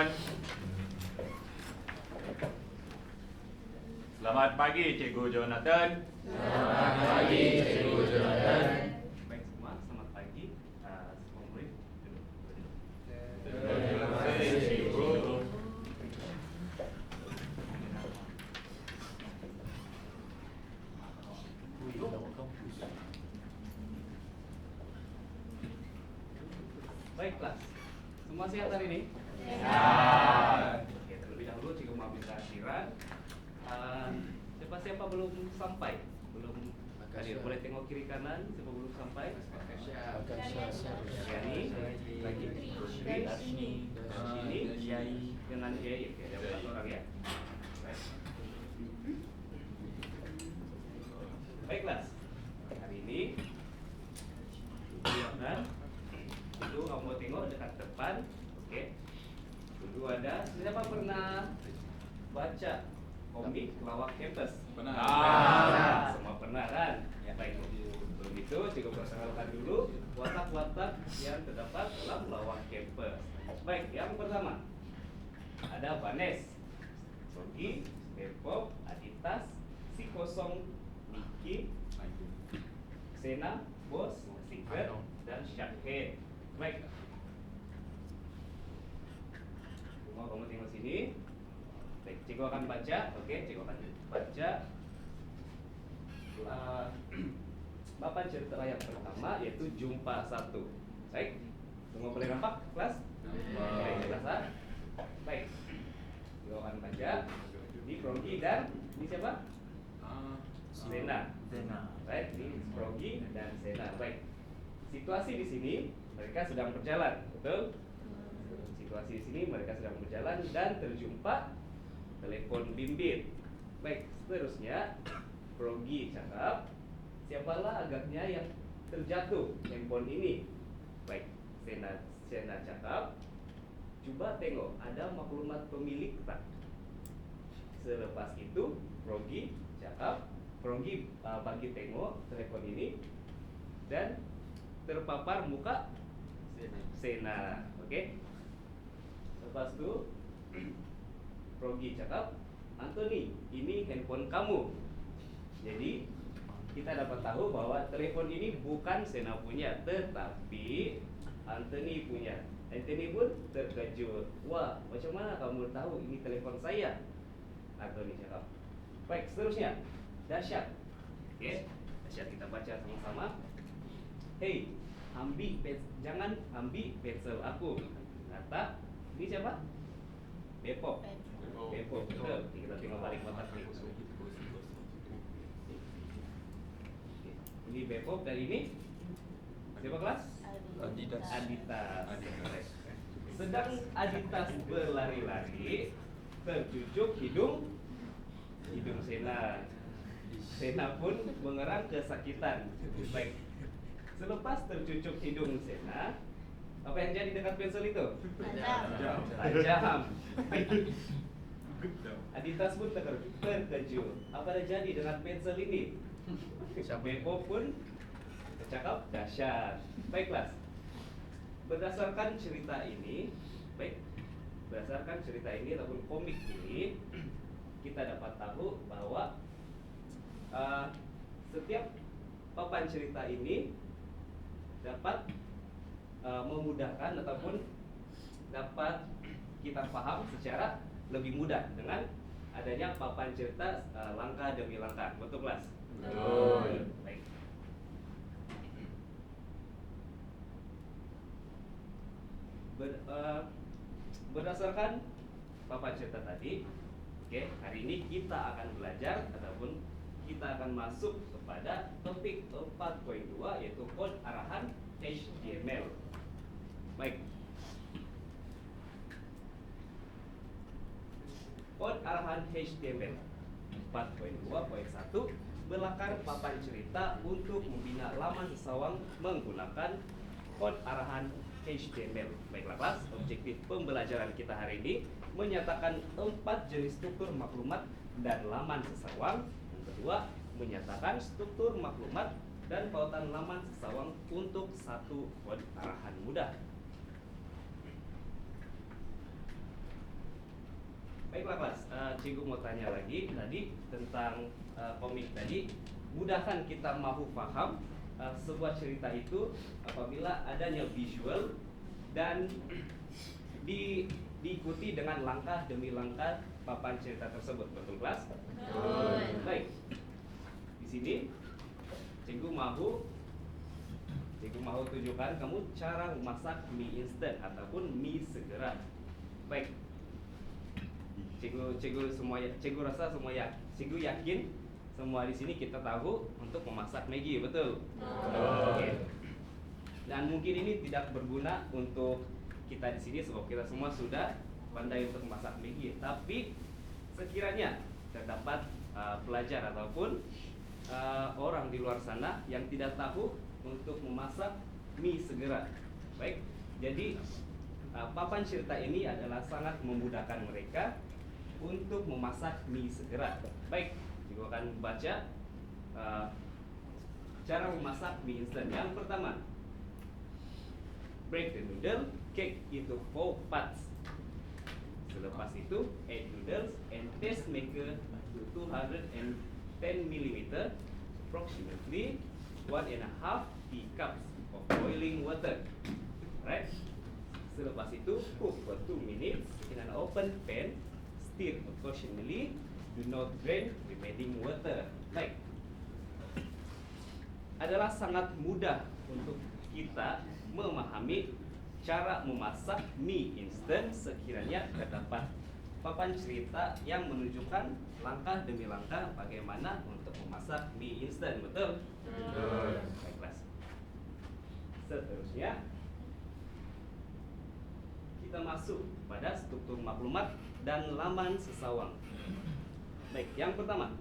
Jonathan. Selamat pagi, Cikgu Jonathan. Selamat pagi, Cikgu Jonathan. Baik semua, selamat pagi. Semua murid duduk. Terima kasih, Cikgu. Baik kelas, semua sehat hari ini? Sehat. Oke, terlebih dahulu Cikgu mau minta akhiran. Siapa belum sampai? Belum hadir, boleh tengok kiri kanan. Siapa belum sampai? Yani, lagi Putri, Darshini, dengan Jaya. Oke, ada 4 orang ya. Baik kelas, hari ini silakan. Itu kamu mau tengok dekat depan. Oke. Dulu ada, siapa pernah baca komik Lawak Campus? Pernah. Semua pernah kan? Ya, baik. Sebelum itu, Cikgu perkenalkan dulu watak-watak yang terdapat dalam Lawak Campus. Baik, yang pertama ada Vanes, Sogi, Depop, Aditas, Si Kosong, Niki, Xena, Bos, Secret, dan Syakir. Baik. Semua kamu tengok sini. Baik, Cikgu akan baca. Oke, Cikgu akan baca. Papan cerita yang pertama yaitu Jumpa Satu. Baik. Semua boleh nampak kelas? Baik, kelas. Baik. Cikgu akan baca. Ini Frogi dan ini siapa? Sena. Baik, ini Frogi dan Sena. Baik. Situasi di sini mereka sedang berjalan, betul? Situasi di sini mereka sedang berjalan dan terjumpa telepon bimbit. Baik, seterusnya Frogi cakap, siapalah agaknya yang terjatuh handphone ini? Baik, Sena cakap, coba tengok ada maklumat pemilik tak? Selepas itu Frogi cakap, Frogi bagi tengok telepon ini dan terpapar muka Sena. Oke. Lepas itu Frogi cakap, Anthony, ini handphone kamu. Jadi kita dapat tahu bahwa telepon ini bukan Sena punya, tetapi Anthony punya. Anthony pun terkejut. Wah, macam mana kamu tahu ini telepon saya? Anthony cakap. Baik, seterusnya Dahsyat. Oke, Dahsyat kita baca sama-sama. Hei, jangan ambil pensel aku. Kata, ini siapa? Depop. Depop, betul. Kita tengok balik kotak nih. Ini Depop dan ini siapa kelas? Aditas. Sedang Aditas berlari-lari, tercucuk hidung Sena. Sena pun mengerang kesakitan. Baik. Selepas tercucuk hidung Sena, apa yang jadi dekat pensel itu? Tajam. Aditas pun terkejut. Apa yang jadi dengan pensel ini? Beppo pun bercakap dahsyat. Baiklah. Berdasarkan cerita ini ataupun komik ini, kita dapat tahu bahwa setiap papan cerita ini dapat memudahkan ataupun dapat kita paham secara lebih mudah dengan adanya papan cerita langkah demi langkah. Betul kelas? Betul. Baik. Berdasarkan papan cerita tadi, oke, hari ini kita akan belajar ataupun kita akan masuk kepada topik 4.2 yaitu kode arahan HTML. Baik. Kode arahan HTML 4.2.1 belakar papan cerita untuk membina laman sesawang menggunakan kode arahan HTML. Baiklah kelas, objektif pembelajaran kita hari ini menyatakan 4 jenis struktur maklumat dan laman sesawang. Yang kedua, menyatakan struktur maklumat dan pautan laman sesawang untuk satu kode arahan mudah. Baiklah kelas, cikgu mau tanya lagi tadi tentang komik tadi. Mudahkan kita mau paham sebuah cerita itu apabila adanya visual dan diikuti dengan langkah demi langkah papan cerita tersebut. Betul kelas? Betul. Baik. Di sini cikgu mau tunjukkan kamu cara memasak mie instan ataupun mie segera. Baik. Cikgu rasa cikgu yakin semua di sini kita tahu untuk memasak Maggi, betul? Oke. Dan mungkin ini tidak berguna untuk kita di sini sebab kita semua sudah pandai untuk memasak Maggi. Tapi sekiranya terdapat pelajar ataupun orang di luar sana yang tidak tahu untuk memasak mie segera. Baik. Jadi papan cerita ini adalah sangat memudahkan mereka untuk memasak mie segera. Baik, juga akan baca cara memasak mie instan. Yang pertama, break the noodle, cake into 4 parts. Selepas itu, add noodles and test maker to 210 mm, approximately 1.5 teacups of boiling water. Right? Selepas itu, cook for 2 minutes in an open pan. Stir occasionally. Do not drain remaining water. Baik. Adalah sangat mudah untuk kita memahami cara memasak mie instan sekiranya terdapat papan cerita yang menunjukkan langkah demi langkah bagaimana untuk memasak mie instan. Betul? Betul. Baiklah. Seterusnya kita masuk pada struktur maklumat dan laman sesawang. Baik, yang pertama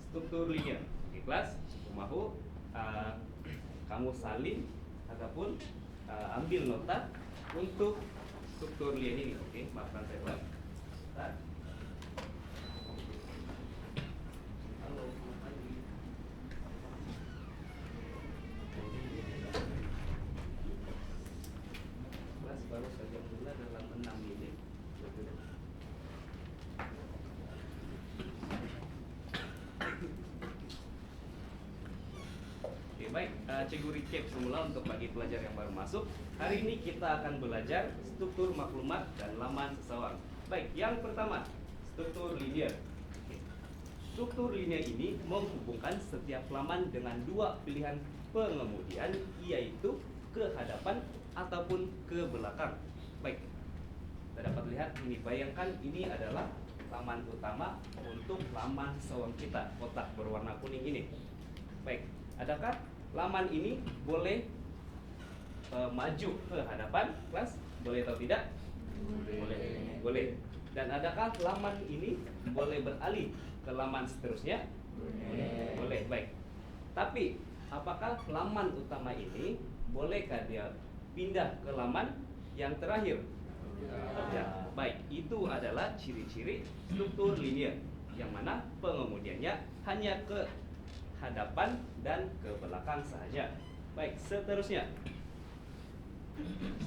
struktur linear. Oke, kelas, aku mau kamu salin ataupun ambil nota untuk struktur linear ini. Oke, maafkan saya kelas. Bentar. Halo, selamat pagi. Kelas baru saja mulai dalam 6 menit. Betul. Oke, baik, cikgu recap semula untuk bagi pelajar yang baru masuk. Hari ini kita akan belajar struktur maklumat dan laman sesawang. Baik, yang pertama, struktur linear. Oke. Struktur linear ini menghubungkan setiap laman dengan dua pilihan pengemudian, yaitu ke hadapan ataupun ke belakang. Baik, kita dapat lihat ini, bayangkan ini adalah laman utama untuk laman sesawang kita, kotak berwarna kuning ini. Baik, adakah laman ini boleh maju ke hadapan kelas? Boleh atau tidak? Boleh. Dan adakah laman ini boleh beralih ke laman seterusnya? Boleh. Baik. Tapi apakah laman utama ini bolehkah dia pindah ke laman yang terakhir? Ya. Baik, itu adalah ciri-ciri struktur linear yang mana pengemudiannya hanya ke hadapan dan ke belakang saja. Baik, seterusnya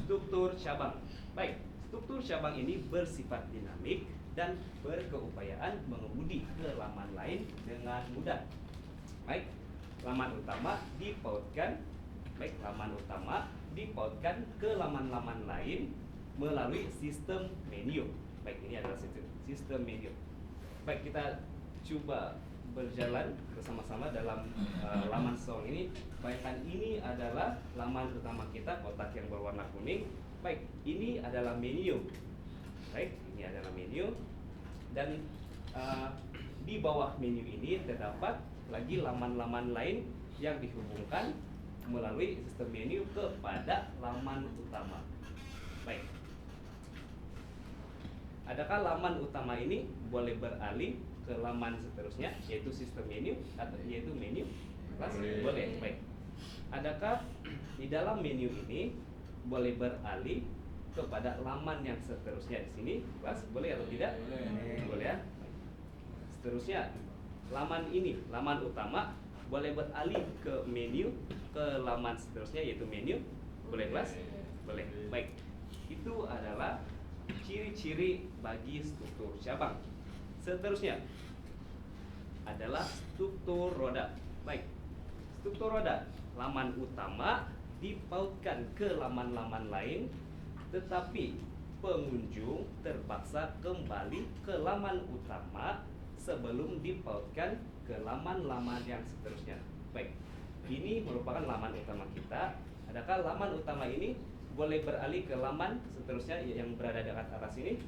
struktur cabang. Baik, struktur cabang ini bersifat dinamik dan berkeupayaan mengemudi ke laman lain dengan mudah. Baik, laman utama dipautkan ke laman-laman lain melalui sistem menu. Baik, ini adalah sistem menu. Baik, kita coba berjalan bersama-sama dalam laman sesawang ini. Bayangkan ini adalah laman utama kita, kotak yang berwarna kuning. Baik, ini adalah menu. Baik, ini adalah menu. Dan di bawah menu ini terdapat lagi laman-laman lain yang dihubungkan melalui sistem menu kepada laman utama. Baik. Adakah laman utama ini boleh beralih ke laman seterusnya, yaitu sistem menu atau yaitu menu? Kelas? Boleh. Baik. Adakah di dalam menu ini boleh beralih kepada laman yang seterusnya di sini? Kelas? Boleh atau tidak? Boleh ya. Seterusnya, laman ini, laman utama boleh beralih ke menu, ke laman seterusnya yaitu menu? Boleh kelas? Boleh. Baik. Itu adalah ciri ciri-ciri bagi struktur cabang. Seterusnya adalah struktur roda. Baik, struktur roda, laman utama dipautkan ke laman-laman lain, tetapi pengunjung terpaksa kembali ke laman utama sebelum dipautkan ke laman-laman yang seterusnya. Baik, ini merupakan laman utama kita. Adakah laman utama ini boleh beralih ke laman seterusnya yang berada dekat atas ini?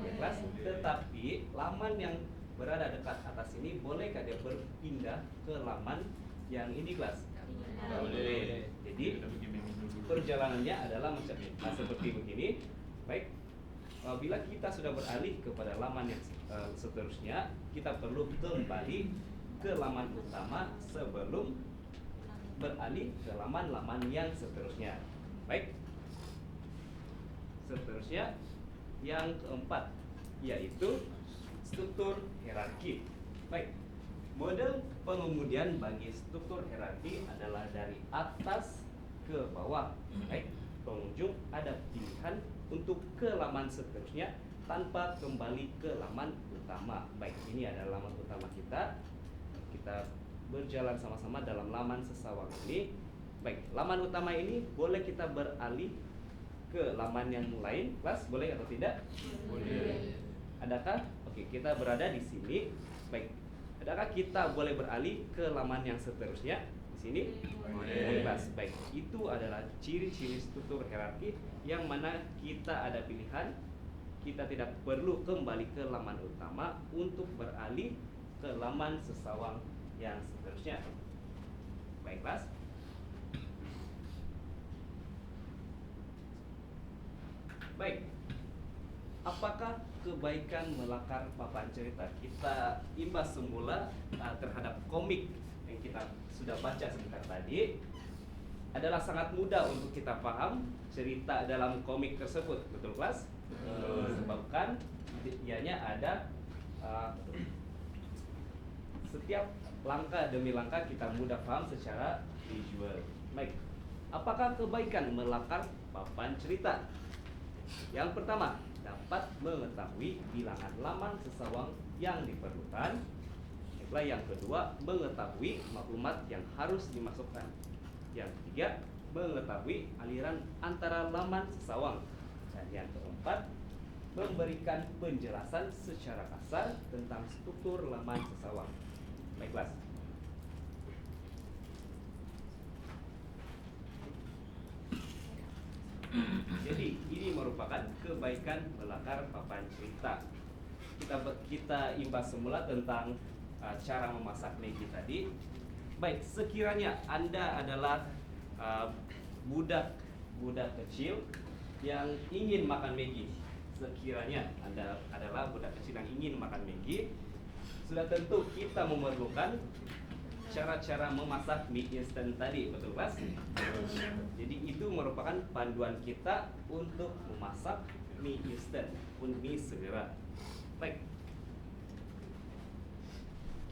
Ya, kelas. Tetapi laman yang berada dekat atas ini bolehkah dia berpindah ke laman yang ini, kelas? Tidak boleh. Jadi perjalanannya adalah seperti begini. Baik, bila kita sudah beralih kepada laman yang seterusnya, kita perlu kembali ke laman utama sebelum beralih ke laman-laman yang seterusnya. Baik, seterusnya yang keempat yaitu struktur hierarki. Baik, model pengemudian bagi struktur hierarki adalah dari atas ke bawah. Baik, pengunjung ada pilihan untuk ke laman seterusnya tanpa kembali ke laman utama. Baik, ini adalah laman utama kita. Kita berjalan sama-sama dalam laman sesawang ini. Baik, laman utama ini boleh kita beralih ke laman yang lain, kelas? Boleh atau tidak? Boleh. Adakah? Oke, kita berada di sini. Baik, adakah kita boleh beralih ke laman yang seterusnya di sini? Boleh. Kelas. Baik, itu adalah ciri-ciri struktur hierarki yang mana kita ada pilihan. Kita tidak perlu kembali ke laman utama untuk beralih ke laman sesawang yang seterusnya. Baik, kelas. Baik, apakah kebaikan melakar papan cerita? Kita imbas semula terhadap komik yang kita sudah baca sebentar tadi. Adalah sangat mudah untuk kita paham cerita dalam komik tersebut, betul, kelas? Sebabkan ianya ada setiap langkah demi langkah kita mudah paham secara visual. Baik, apakah kebaikan melakar papan cerita? Yang pertama, dapat mengetahui bilangan laman sesawang yang diperlukan. Yang kedua, mengetahui maklumat yang harus dimasukkan. Yang ketiga, mengetahui aliran antara laman sesawang. Dan yang keempat, memberikan penjelasan secara kasar tentang struktur laman sesawang. Baik, kelas. Jadi ini merupakan kebaikan melakar papan cerita. Kita imbas semula tentang cara memasak Maggi tadi. Baik, sekiranya Anda adalah budak kecil yang ingin makan Maggi. Sekiranya Anda adalah budak kecil yang ingin makan Maggi, sudah tentu kita memerlukan cara-cara memasak mie instan tadi, betul, Mas? Jadi itu merupakan panduan kita untuk memasak mie instan, pun mie segera. Baik,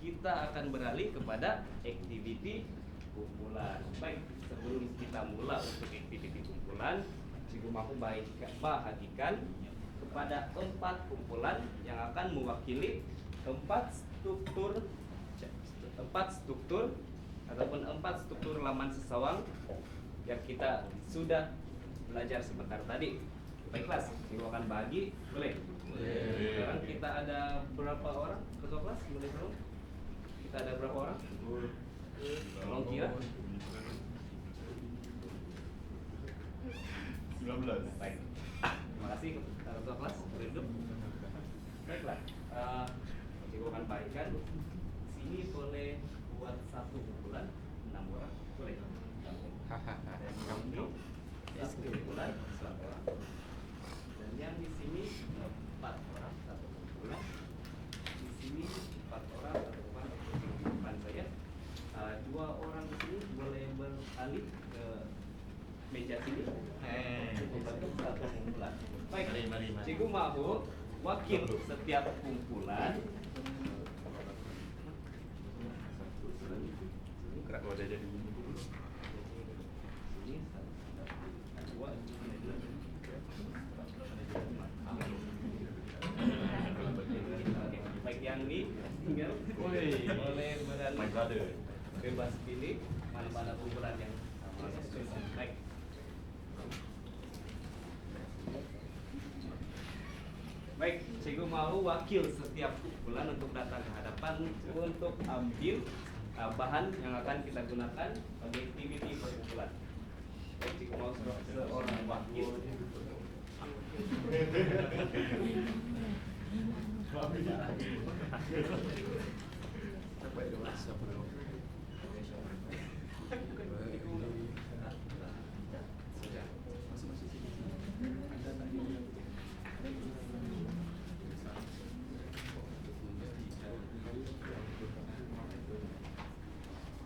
kita akan beralih kepada activity kumpulan. Baik, sebelum kita mula untuk activity kumpulan, Cikgu mampu bahagikan kepada 4 kumpulan yang akan mewakili 4 struktur ataupun 4 struktur laman sesawang yang kita sudah belajar sebentar tadi. Baik, kelas, Ibu akan bagi, boleh? Sekarang kita ada berapa orang ketua kelas? Boleh tolong? Kita ada berapa orang? Tolong kira. 19. Baik, terima kasih ketua kelas. Boleh duduk. Baiklah, Ibu akan bagikan. Sini boleh buat 1 kumpulan 6 orang, boleh? Dan ini 1 kumpulan 1 orang. Dan yang di sini 4 orang 1 kumpulan. Di sini 4 orang 1 kumpulan. Di depan saya 2 orang di sini boleh beralih ke meja sini untuk membentuk 1 kumpulan. Baik, Cikgu Mahu wakil setiap kumpulan. Kalau ada jadi Woi. Boleh beralih. My brother. Bebas pilih mana-mana kumpulan yang baik. Baik, cikgu mau wakil setiap kumpulan untuk datang ke hadapan untuk ambil bahan yang akan kita gunakan bagi aktiviti perkumpulan. Baik, cikgu mau seorang wakil.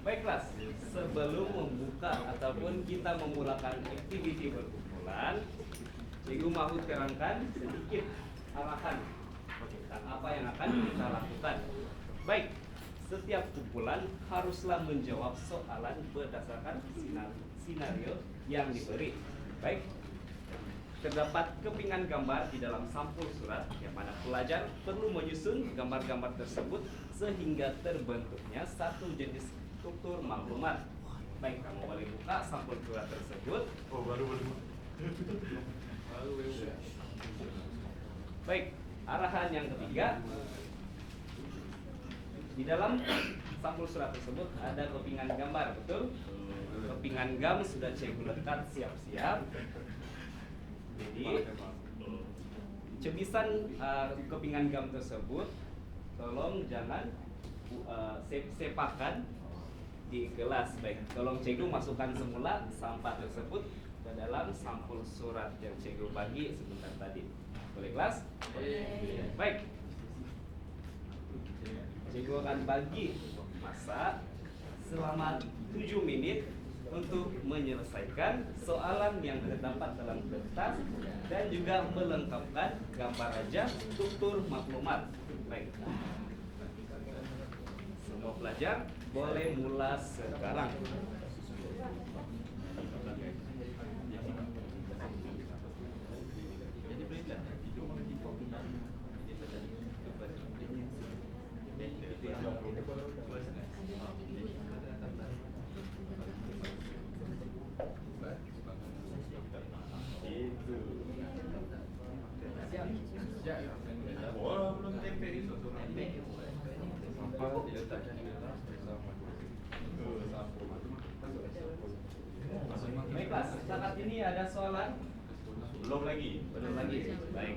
Baik kelas, sebelum membuka ataupun kita memulakan aktiviti perkumpulan, cikgu mau terangkan sedikit arahan dan apa yang akan kita lakukan. Baik, setiap kumpulan haruslah menjawab soalan berdasarkan skenario yang diberi. Baik, terdapat kepingan gambar di dalam sampul surat yang mana pelajar perlu menyusun gambar-gambar tersebut sehingga terbentuknya satu jenis struktur maklumat. Baik, kamu boleh buka sampul surat tersebut. Oh, baru. Baik, arahan yang ketiga. Di dalam sampul surat tersebut ada kepingan gambar, betul? Kepingan gam sudah cikgu letak siap-siap. Jadi, cebisan kepingan gam tersebut tolong jangan sepakan di gelas. Baik, tolong cikgu masukkan semula sampah tersebut ke dalam sampul surat yang cikgu bagi sebentar tadi. Boleh kelas? Baik, cikgu akan bagi masa selama 7 menit untuk menyelesaikan soalan yang terdapat dalam kertas dan juga melengkapkan gambar raja struktur maklumat. Baik, semua pelajar boleh mulai sekarang. Oh, belum tempe itu. Baiklah, saat ini ada soalan? Belum lagi. Belum lagi. Baik.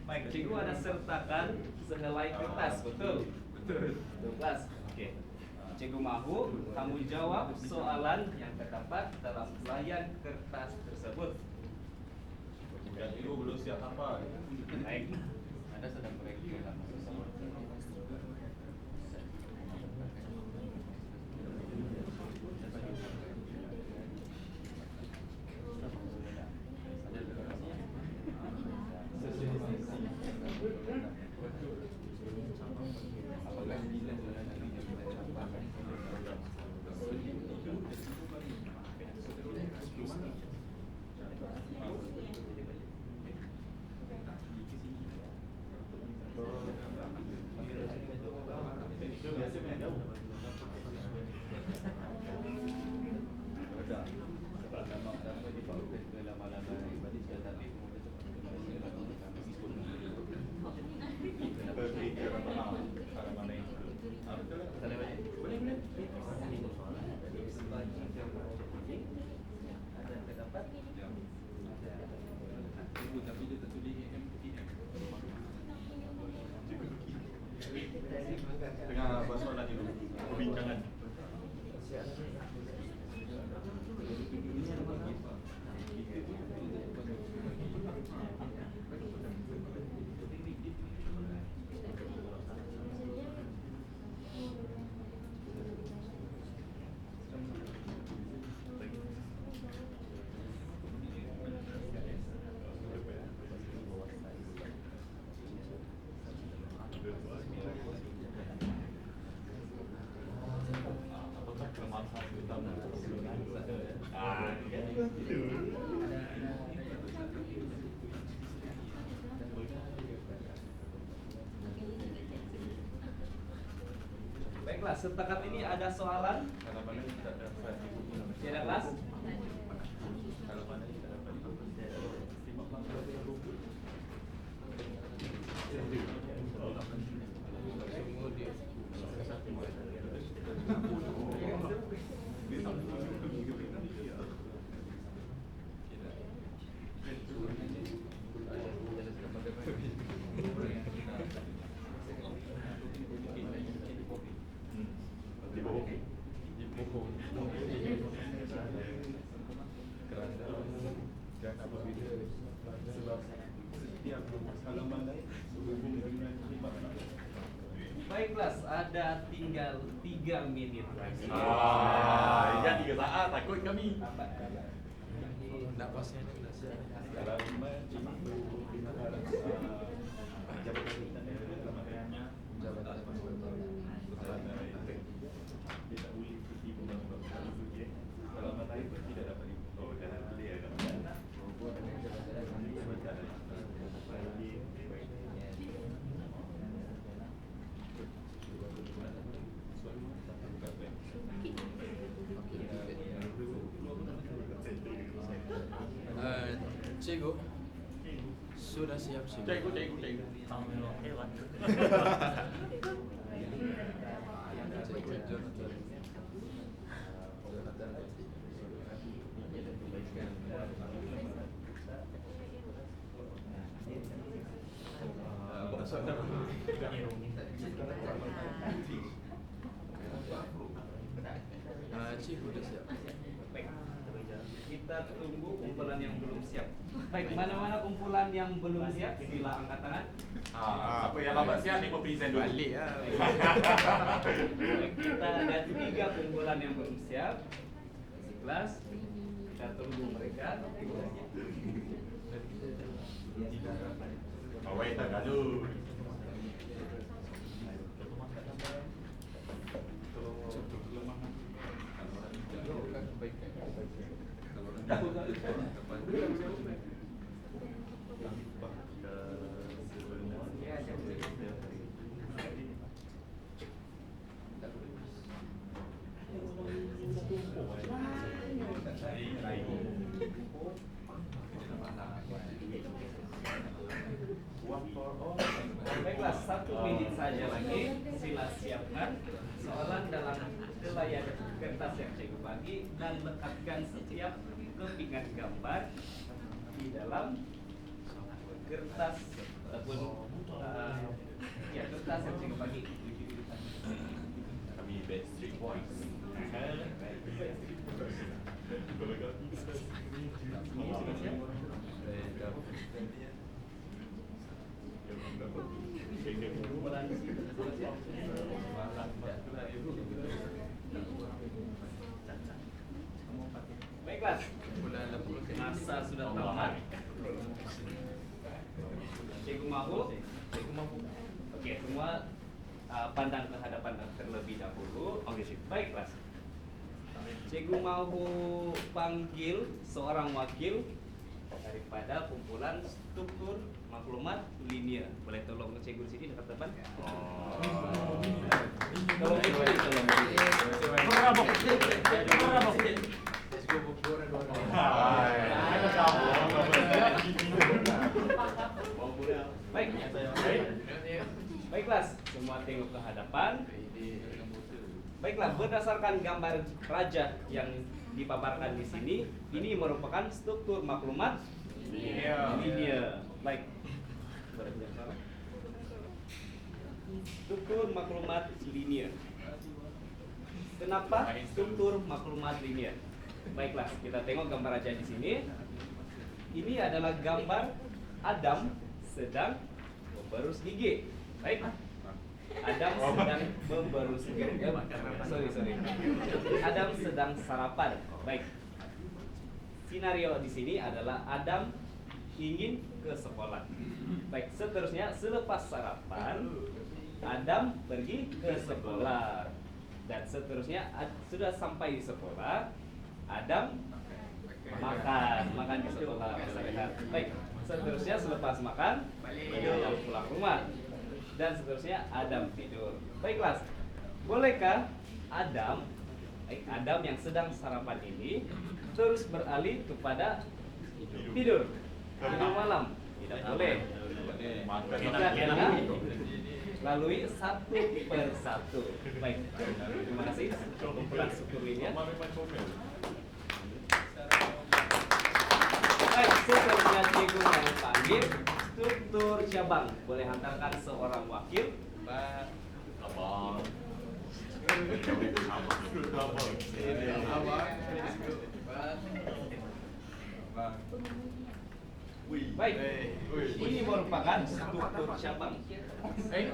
Baik, cikgu ada sertakan sehelai kertas, betul? Betul. 12. Oke. Cikgu mahu kamu jawab soalan yang terdapat dalam layar kertas tersebut. Dan ibu belum siap apa? Baik. Anda sedang mereview dalam Baiklah, setakat ini ada soalan? Kalau mana tidak dapat ibu. Tidak kelas? Kalau mana tidak dapat ibu. Baik kelas, ada tinggal 3 menit lagi. Ya 3 saat takut kami. Nak pasnya Dalam jabatan kita tidak boleh cuti kalau mana itu tidak dapat ibu. Oh, jangan boleh ya kan. Cikgu sudah siap sih. Cikgu. Cikgu Jonathan. Cikgu sudah siap. Baik. Kita tunggu kumpulan yang belum siap. Baik, mana-mana kumpulan yang belum siap, sila angkat tangan. Apa yang lambat siap ni present dulu. Balik ya. Baik, kita ada 3 kumpulan yang belum siap. Isi kelas. Kita tunggu mereka. Awai tak gaduh. Baiklah, 1 menit saja lagi. Sila siapkan soalan dalam helai kertas yang cikgu bagi dan letakkan setiap kepingan gambar di dalam kertas ataupun kertas yang cikgu bagi. Kami Backstreet Boys. Baiklah, masa sudah tamat. Cikgu mahu? Oke, semua pandang ke hadapan terlebih dahulu. Oke, baik kelas. Cikgu mahu panggil seorang wakil daripada kumpulan struktur maklumat linear. Boleh tolong cikgu di sini dekat depan? Tolong cikgu, tolong. Baik. Baik kelas, semua tengok ke hadapan. Baiklah, berdasarkan gambar raja yang dipaparkan di sini, ini merupakan struktur maklumat linear. Baik. Struktur maklumat linear. Kenapa struktur maklumat linear? Baiklah, kita tengok gambar raja di sini. Ini adalah gambar Adam sedang memberus gigi. Baik. Adam sedang memberus gigi. Sorry. Adam sedang sarapan. Baik. Skenario di sini adalah Adam ingin ke sekolah. Baik, seterusnya selepas sarapan Adam pergi ke sekolah. Dan seterusnya sudah sampai di sekolah, Adam makan di sekolah. Baik, seterusnya selepas makan Adam pulang rumah, dan seterusnya Adam tidur. Baik kelas, bolehkah Adam yang sedang sarapan ini terus beralih kepada tidur malam? Tidak boleh. Kita kena lalui satu per satu. Baik, terima kasih kumpulan struktur ini ya. Baik, seterusnya cikgu mau panggil struktur cabang. Boleh hantarkan seorang wakil. Pak. Abang. Baik, ini merupakan struktur cabang. Baik,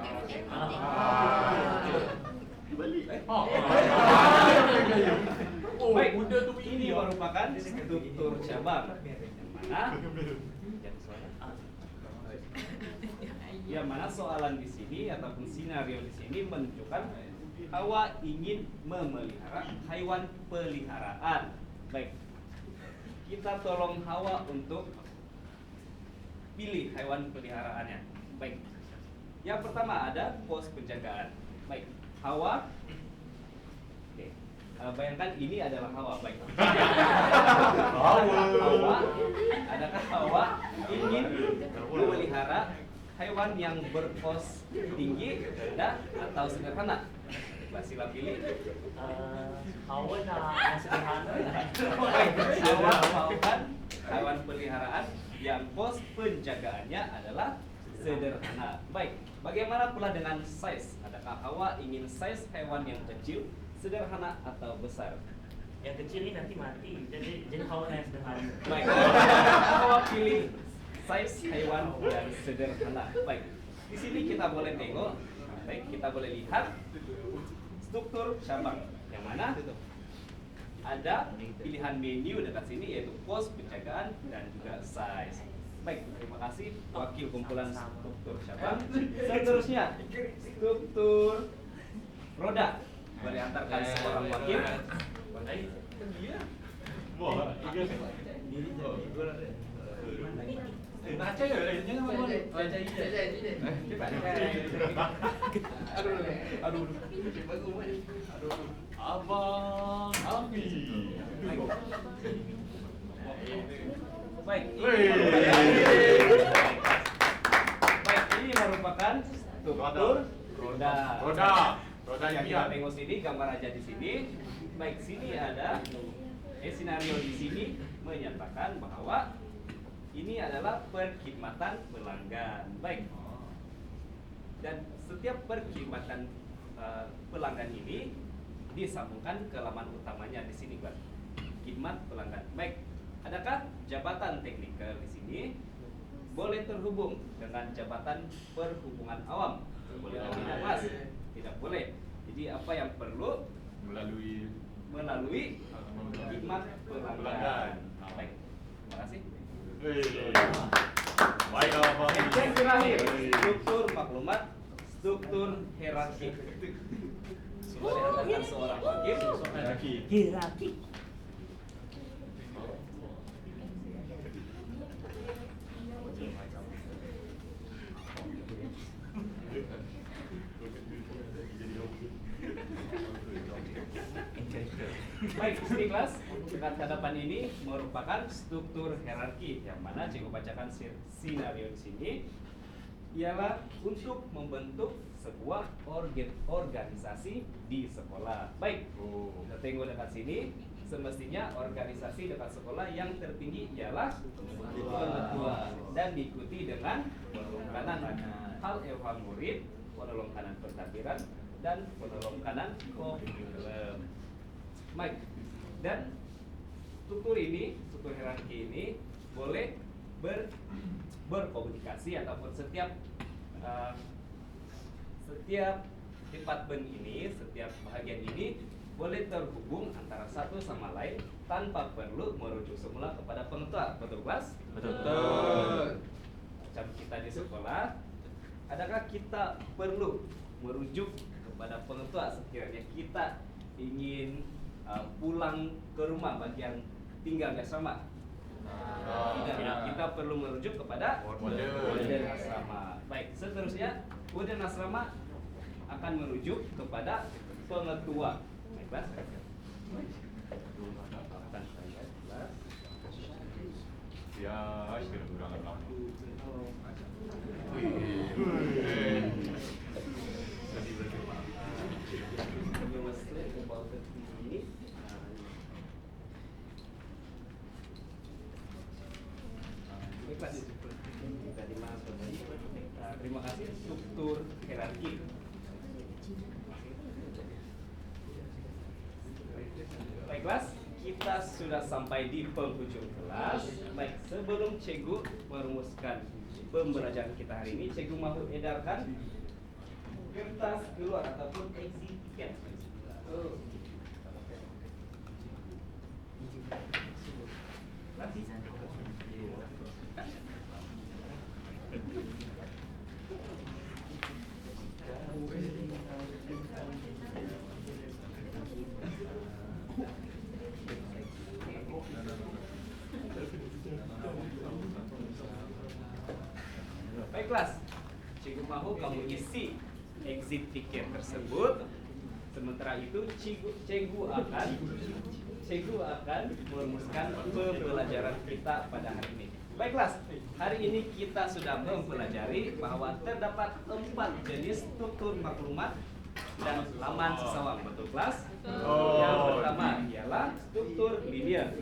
ini merupakan struktur cabang. Yang mana soalan di sini ataupun skenario di sini menunjukkan Hawa ingin memelihara hewan peliharaan. Baik, kita tolong Hawa untuk pilih hewan peliharaannya. Baik, yang pertama ada pos penjagaan. Baik, Hawa. Oke, bayangkan ini adalah Hawa. Baik. Adakah Hawa ingin memelihara hewan yang berpos tinggi, rendah, atau sederhana? Sila pilih. Hawa yang sederhana. Hawa maukan hewan peliharaan yang pos penjagaannya adalah sederhana. Baik, bagaimana pula dengan size? Adakah Hawa ingin size hewan yang kecil, sederhana, atau besar? Yang kecil ini nanti mati. Jadi Hawa yang sederhana. Baik, Hawa pilih size hewan yang sederhana. Baik, di sini kita boleh tengok. Baik, kita boleh lihat struktur cabang yang mana ada pilihan menu dekat sini, yaitu pos penjagaan dan juga size. Baik, terima kasih wakil kumpulan struktur cabang. Seterusnya struktur roda. Boleh antarkan seorang wakil. Baca ya, jangan boleh. Aduh. Abang Ami. Baik, ini merupakan struktur roda. Roda yang kita tengok sini, gambar aja di sini. Baik, sini ada skenario di sini menyatakan bahwa ini adalah perkhidmatan pelanggan. Baik. Dan setiap perkhidmatan pelanggan ini disambungkan ke laman utamanya di sini, Pak. Khidmat pelanggan. Baik. Adakah jabatan teknikal di sini boleh terhubung dengan jabatan perhubungan awam? Boleh atau tidak, Mas? Tidak boleh. Jadi apa yang perlu melalui khidmat pelanggan. Baik. Terima kasih. Baik, Abang. Yang terakhir, struktur maklumat, struktur hierarki. Boleh hantarkan seorang wakil. Hierarki. Baik, di kelas dekat hadapan ini merupakan struktur hierarki, yang mana cikgu bacakan skenario di sini ialah untuk membentuk sebuah organisasi di sekolah. Baik, kita tengok dekat sini. Semestinya organisasi dekat sekolah yang tertinggi ialah ketua dan diikuti dengan penolong kanan hal ehwal murid, penolong kanan pentadbiran, dan penolong kanan kurikulum. Baik, dan struktur hierarki ini boleh berkomunikasi ataupun setiap departemen ini, setiap bahagian ini boleh terhubung antara satu sama lain tanpa perlu merujuk semula kepada pengetua. Betul, kelas? Betul. Macam kita di sekolah, adakah kita perlu merujuk kepada pengetua sekiranya kita ingin pulang ke rumah bagi yang tinggal di asrama. Tidak, kita perlu merujuk kepada warden asrama. Baik, seterusnya warden asrama akan merujuk kepada pengetua. Baiklah. Ya, kira kurangan lama. Terima kasih. Struktur hierarki. Baik kelas, kita sudah sampai di penghujung kelas. Baik, sebelum Cikgu merumuskan pembelajaran kita hari ini, Cikgu mau edarkan kertas keluar ataupun exit ticket. Baik kelas, Cikgu mahu kamu isi exit ticket tersebut. Sementara itu Cikgu akan merumuskan pembelajaran kita pada hari ini. Baik kelas, hari ini kita sudah mempelajari bahwa terdapat 4 jenis struktur maklumat dan laman sesawang. Betul kelas? Yang pertama ialah struktur linear.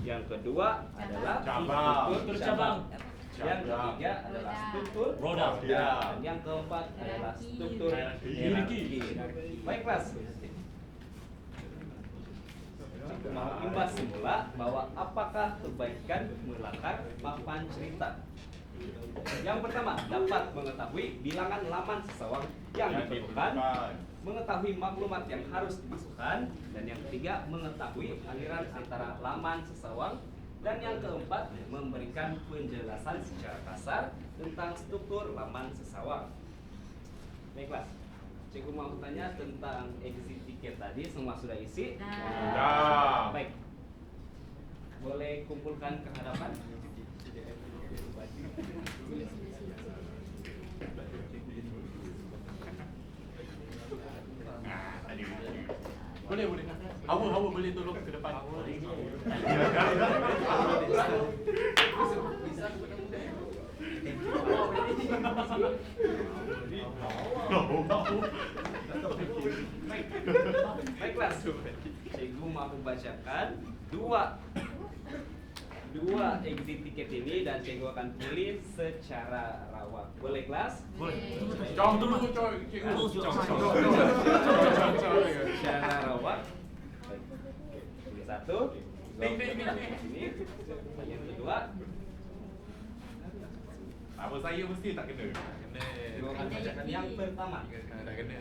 Yang kedua adalah struktur cabang. Yang ketiga adalah struktur roda. dan yang keempat adalah struktur hierarki. Baik kelas. Mau imbas semula bahwa apakah kebaikan melakar papan cerita. Yang pertama, dapat mengetahui bilangan laman sesawang yang diperlukan, mengetahui maklumat yang harus dimasukkan, dan yang ketiga, mengetahui aliran antara laman sesawang, dan yang keempat, memberikan penjelasan secara kasar tentang struktur laman sesawang. Baiklah, Cikgu mau tanya tentang exit ticket tadi, semua sudah isi? Sudah. Baik, boleh kumpulkan ke hadapan. Boleh. Hawa boleh tolong ke depan. Baiklah, Cikgu mau bacakan dua exit ticket ini dan Cikgu akan pilih secara rawak. Boleh kelas? Jom dulu cikgu. Secara rawak. Pilih satu. Ini yang kedua. Apa saya mesti tak kena? Cikgu akan bacakan yang pertama. Tak kena.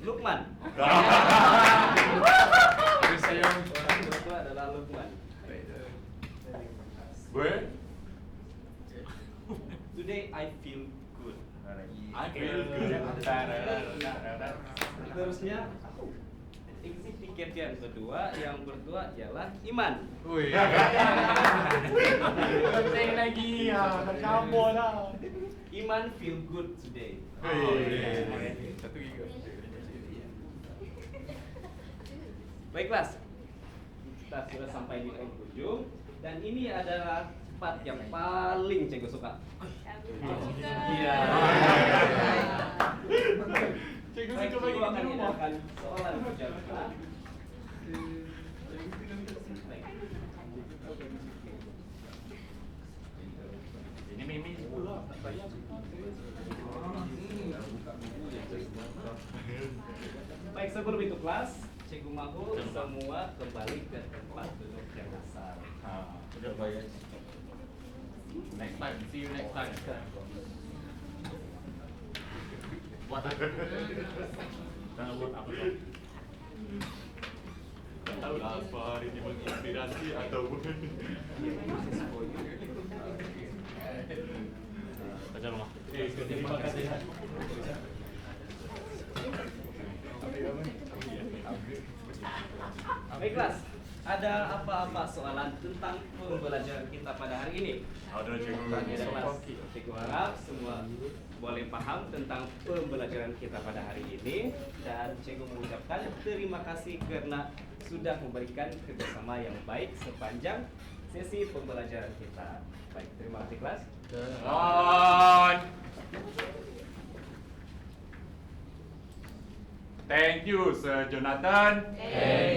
Lukman. Saya Orang kedua adalah Lukman. Boleh? Today I feel good. I feel good. Terusnya exit tiket yang kedua yang berdua ialah Iman. Wih. Penting lagi ya, tercampur lah. Iman feel good today. Satu giga. Baiklah, kita sudah sampai di penghujung dan ini adalah part yang paling Cikgu suka. Iya. Cikgu Baik, suka bagi Cikgu akan di rumah. edarkan soalan berjamaah. Ini Mimi 10 tak payah. Baik, sebelum itu kelas, Cikgu mahu semua kembali ke tempat duduk yang asal. Sudah bayar. Next time, see you next time. Buat apa? Jangan buat apa tu? Tak tahu lah apa hari ini menginspirasi atau bukan. Baca rumah. Terima kasih. Baik kelas, ada apa-apa soalan tentang pembelajaran kita pada hari ini? Ada cikgu. Tanya ada kelas. Cikgu harap semua boleh paham tentang pembelajaran kita pada hari ini, dan cikgu mengucapkan terima kasih karena sudah memberikan kerjasama yang baik sepanjang sesi pembelajaran kita. Baik, terima kasih kelas. On. Thank you, Sir Jonathan. Thank